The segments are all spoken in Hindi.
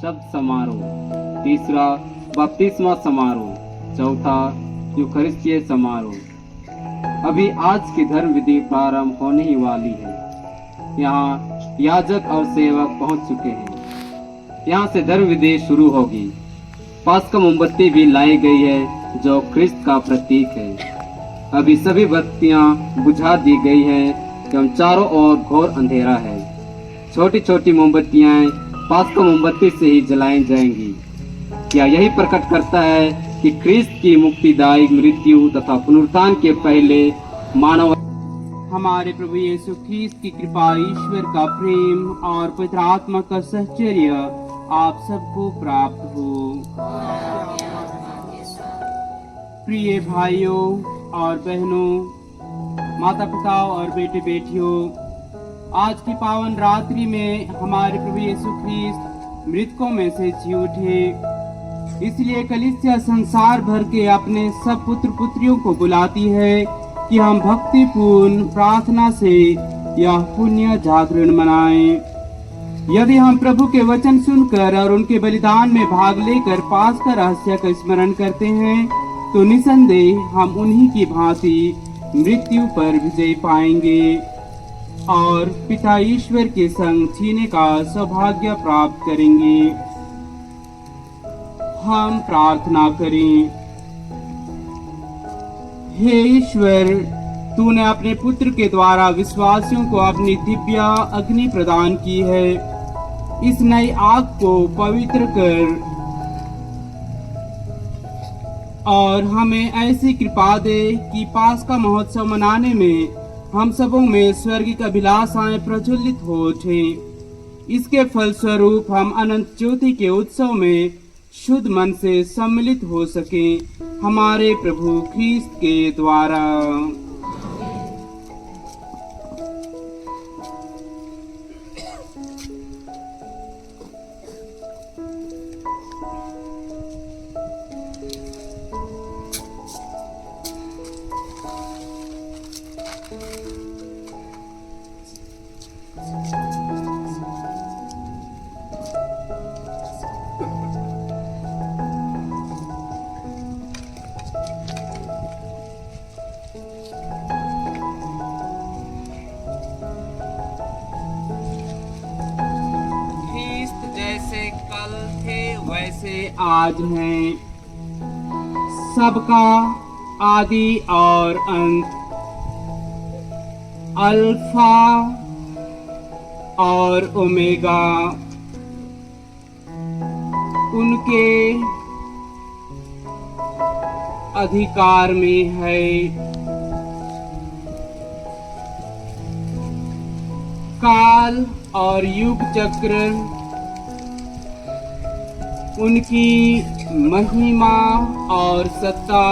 शब्द समारोह, तीसरा बपतिस्मा समारोह, चौथा यूखरिस्तीय समारोह। अभी आज की धर्म विधि प्रारंभ होने ही वाली है। यहाँ याजक और सेवक पहुंच चुके हैं। यहाँ से धर्म विधि शुरू होगी। पास का मोमबत्ती भी लाई गई है जो क्रिस्त का प्रतीक है। अभी सभी बत्तियां बुझा दी गई है एवं चारों ओर घोर अंधेरा है। छोटी छोटी मोमबत्तियां पास का मोमबत्ती से ही जलाई जाएंगी। क्या यही प्रकट करता है कि क्रिस्त की मुक्तिदायी मृत्यु तथा पुनरुत्थान के पहले मानव हमारे प्रभु यीशु ख्रीस्त की कृपा, ईश्वर का प्रेम और पवित्र आत्मा का सहचर्य आप सबको प्राप्त हो। प्रिय भाइयों और बहनों, माता पिता और बेटे बेटियों, आज की पावन रात्रि में हमारे प्रभु यीशु ख्रीस्त मृतकों में से जी उठे। इसलिए कलीसिया संसार भर के अपने सब पुत्र पुत्रियों को बुलाती है कि हम भक्तिपूर्ण प्रार्थना से यह पुण्य जागरण मनाएं। यदि हम प्रभु के वचन सुनकर और उनके बलिदान में भाग लेकर पास का रहस्य का स्मरण करते हैं तो निसंदेह हम उन्हीं की भांति मृत्यु पर विजय पाएंगे और पिता ईश्वर के संग जीने का सौभाग्य प्राप्त करेंगे। हम प्रार्थना करें। हे ईश्वर, तूने अपने पुत्र के द्वारा विश्वासियों को अपनी दिव्य अग्नि प्रदान की है। इस नई आग को पवित्र कर और हमें ऐसी कृपा दे कि पास का महोत्सव मनाने में हम सबों में स्वर्गिक अभिलाषाएं प्रज्वलित हो उठें। इसके फलस्वरूप हम अनंत ज्योति के उत्सव में शुद्ध मन से सम्मिलित हो सकें, हमारे प्रभु ख्रीस्त के द्वारा। वैसे आज हैं, सबका आदि और अंत, अल्फा और ओमेगा, उनके अधिकार में है। काल और युग चक्र उनकी महिमा और सत्ता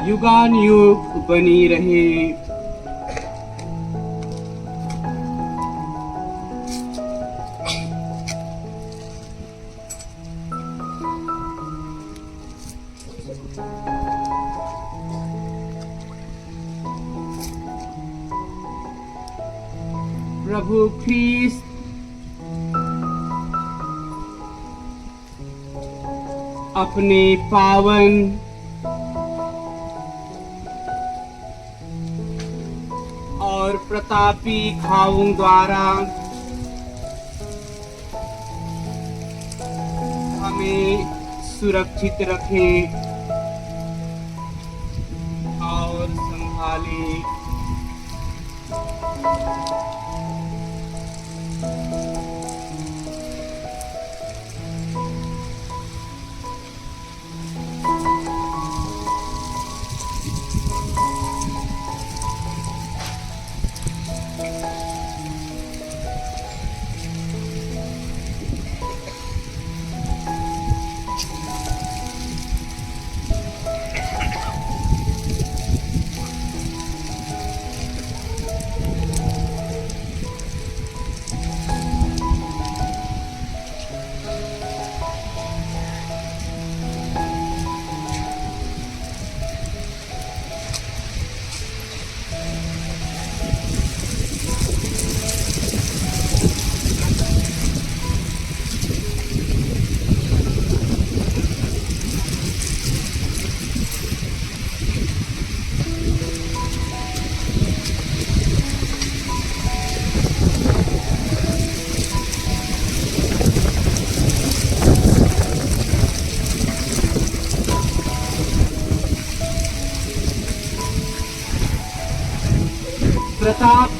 युगानुयुग बनी रहे। प्रभु ख्रीस्त अपने पावन और प्रतापी घावों द्वारा हमें सुरक्षित रखें और संभालें।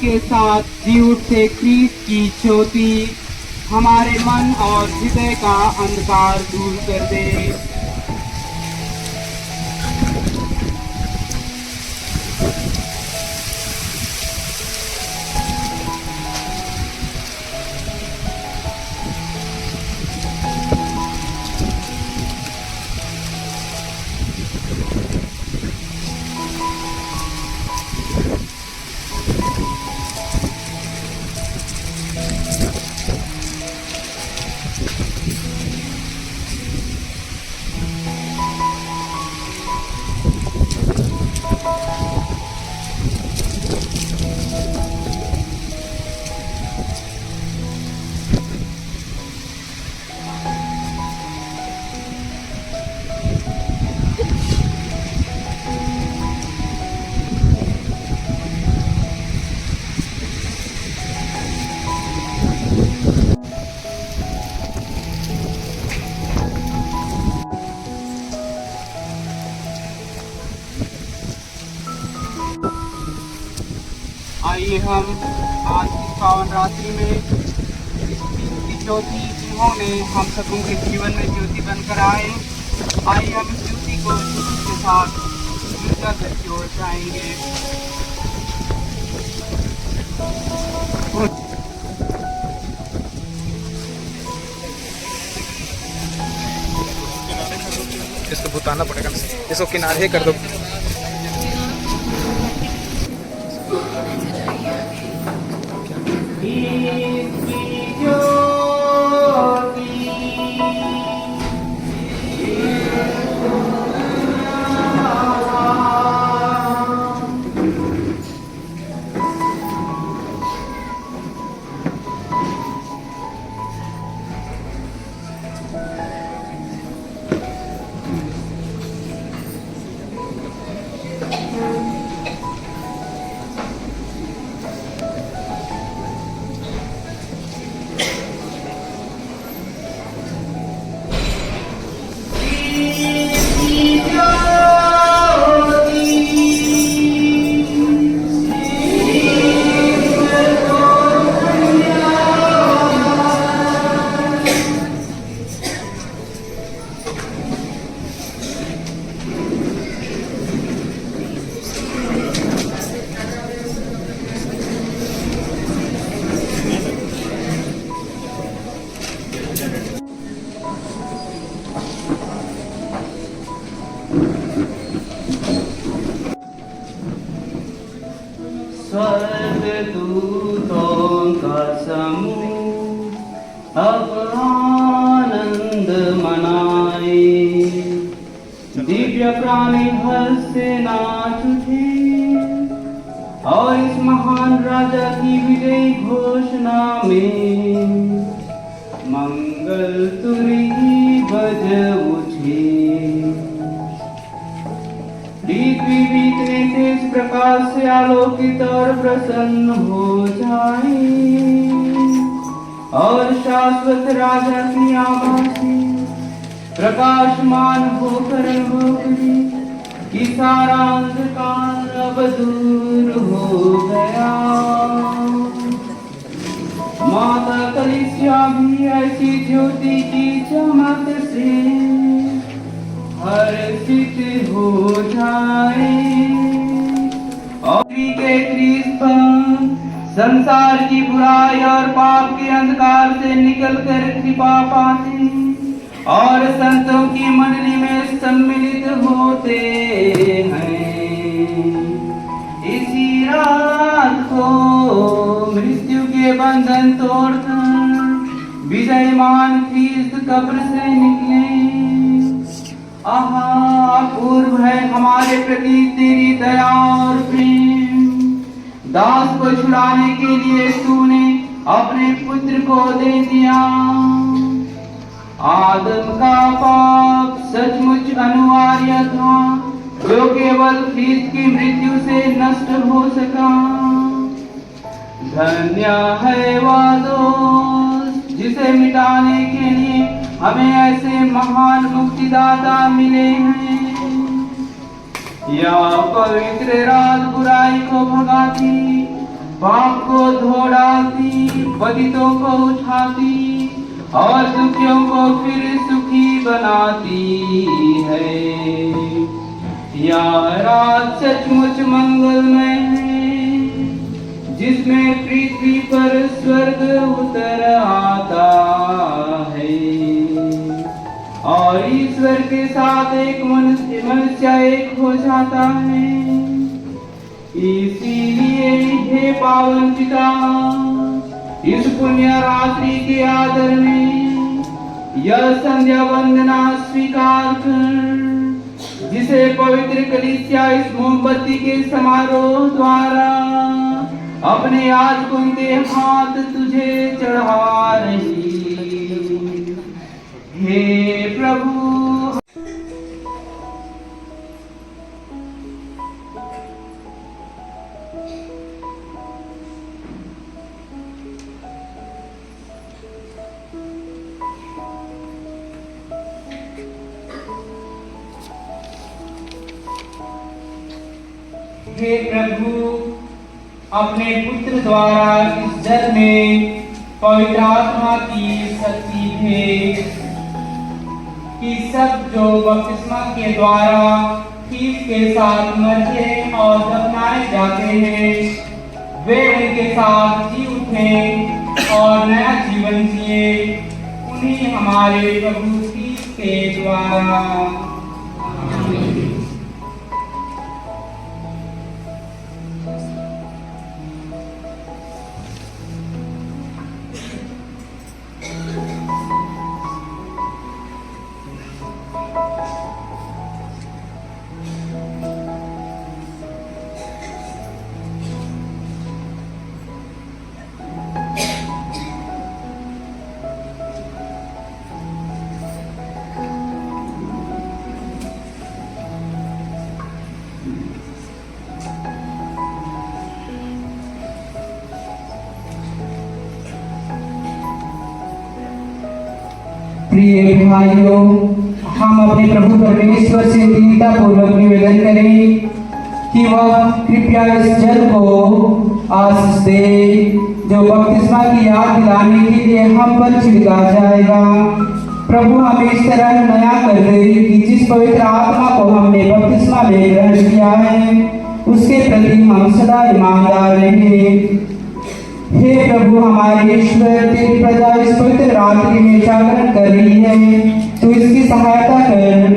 के साथ जी उठते ख्रीस्त की ज्योति हमारे मन और हृदय का अंधकार दूर कर दे। आइए हम आज की पावन रात्रि में की ज्योति जिन्होंने हम सबों के जीवन में ज्योति बनकर आए, आइए हम इस ज्योति को के साथ गिरजा घर की ओर जाएंगे। इसको भुताना पड़ेगा, इसको किनारे कर दो। स्वर्गदूतों का समूह अब आनंद मनाए, दिव्य प्राणी हर्ष से नाच उठे और इस महान राजा की विजयी घोषणा में मंगल तुरी बज उठे। पृथ्वी बीतने से इस प्रकार से आलोकित और प्रसन्न हो जाए और शाश्वत राजा की आभा से प्रकाशमान होकर होगी कि सारा अंधकार अब दूर हो गया। माता कलीसिया भी ऐसी ज्योति की चमक से हर्षित हो जाए और के ख्रीस्त पर संसार की बुराई और पाप के अंधकार से निकलकर कृपा पाते और संतों की मंडली में सम्मिलित होते हैं। इसी रात को मृत्यु के बंधन तोड़कर विजयमान ख्रीस्त कब्र से निकले। आहा, अपूर्व है हमारे प्रति तेरी दया और प्रेम। दास को छुड़ाने के लिए तूने अपने पुत्र को दे दिया। आदम का पाप सचमुच अनिवार्य था, जो केवल ख्रीस्त की मृत्यु से नष्ट हो सका। धन्य है वह दोस्त जिसे मिटाने के लिए हमें ऐसे महान मुक्तिदाता मिले हैं। यह पवित्र रात बुराई को भगाती पाप को धो डालती, पतितों को उठाती और दुखियों को फिर सुखी बनाती है। यह रात सचमुच मंगलमय है, जिसमें पृथ्वी पर स्वर्ग उतर आता है और ईश्वर के साथ एक मनुष्य एक हो जाता है। इसीलिए हे पावन पिता, इस पुण्य रात्रि के आदर में यह संध्या वंदना स्वीकार कर, जिसे पवित्र कलीसिया इस मोमबत्ती के समारोह द्वारा अपने याजकों के हाथ तुझे चढ़ा रही। हे प्रभु, हे प्रभु, अपने पुत्र द्वारा इस जल में पवित्र आत्मा की शक्ति भेज कि सब जो बपतिस्मा के द्वारा ख्रीष्ट के साथ मरते और दफनाए जाते हैं, वे उनके साथ जी उठे और नया जीवन जिए। उन्हीं हमारे प्रभु ख्रीष्ट के द्वारा। प्रिय भाइयों, हम अपने प्रभु परमेश्वर से दीनता पूर्वक निवेदन करें कि वह कृपया इस जल को आशीष दे, जो बपतिस्मा की याद दिलाने के लिए हम पर छिड़का जाएगा। प्रभु हमें इस तरह नया कर दे कि जिस पवित्र आत्मा को हमने बपतिस्मा में ग्रहण किया है, उसके प्रति हम सदा ईमानदार रहें। हे प्रभु हमारे ईश्वर, तेरी प्रजा इस पवित्र रात्रि में जागरण कर रही है, तो इसकी सहायता कर।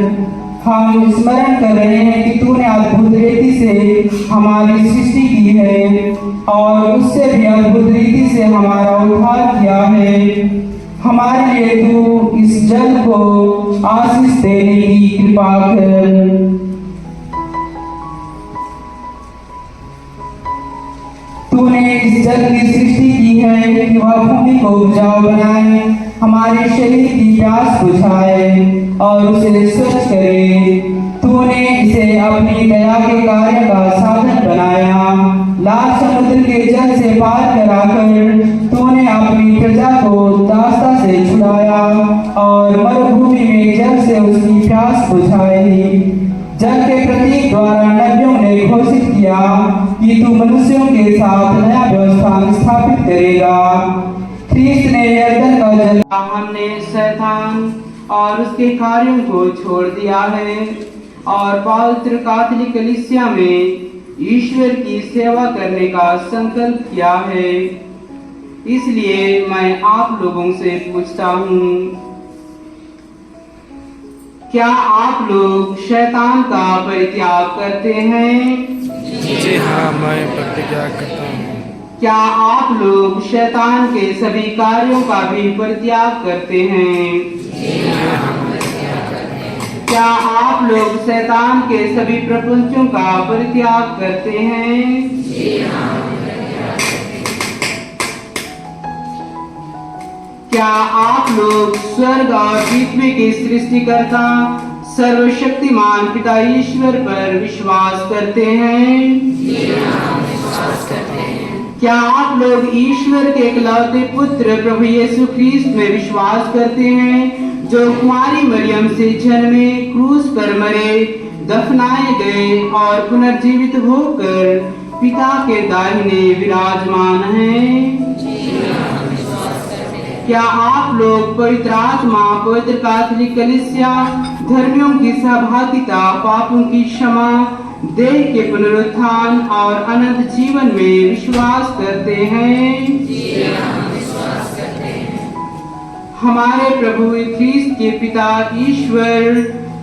हम स्मरण कर रहे हैं कि तूने अद्भुत रीति से हमारी सृष्टि की है और उससे भी अद्भुत रीति से हमारा उद्धार किया है। हमारे लिए तू इस जल को आशीष देने की कृपा कर। तूने इस जल की सृष्टि की है कि वह भूमि को उपजाऊ बनाए, हमारे शरीर की प्यास बुझाए और उसे स्वच्छ करे। तूने इसे अपनी दया के कार्य का साधन बनाया। लाल समुद्र के जल से पार कराकर तूने अपनी प्रजा को दास्ता से छुड़ाया और मरुभूमि में जल से उसकी प्यास बुझाई। जल के प्रतीक द्वारा नबियों ने घोषित किया कि तू मनुष्यों के साथ नया व्यवस्था स्थापित करेगा। ख्रीष्ट ने यरदन का जल, हमने शैतान और उसके कार्यों को छोड़ दिया है और पवित्र कैथोलिक कलीसिया में ईश्वर की सेवा करने का संकल्प किया है। इसलिए मैं आप लोगों से पूछता हूँ, क्या आप लोग शैतान का परित्याग करते हैं? जी हाँ, मैं परित्याग करता हूँ। क्या आप लोग शैतान के सभी कार्यों का भी परित्याग करते हैं? क्या आप लोग शैतान के सभी प्रपंचों का परित्याग करते हैं? क्या आप लोग स्वर्ग और पृथ्वी के सृष्टिकर्ता सर्वशक्तिमान पिता ईश्वर पर विश्वास करते हैं? क्या आप लोग ईश्वर के इकलौते पुत्र प्रभु यीशु ख्रीष्ट में विश्वास करते हैं, जो कुंवारी मरियम से जन्मे, क्रूस पर मरे, दफनाए गए और पुनर्जीवित होकर पिता के दाहिने विराजमान हैं। क्या आप लोग पवित्र आत्मा, पवित्र कैथोलिक कलीसिया, धर्मियों की सहभागिता, पापों की क्षमा, देह के पुनरुत्थान और अनंत जीवन में विश्वास करते हैं? हमारे प्रभु ख्रीस्त के पिता ईश्वर,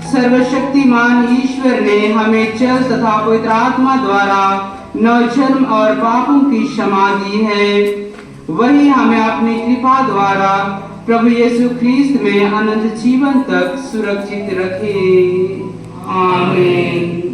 सर्वशक्तिमान ईश्वर ने हमें जल तथा पवित्र आत्मा द्वारा नवजन्म और पापों की क्षमा दी है। वही हमें अपनी कृपा द्वारा प्रभु यीशु ख्रीस्त में अनंत जीवन तक सुरक्षित रखे। आमीन।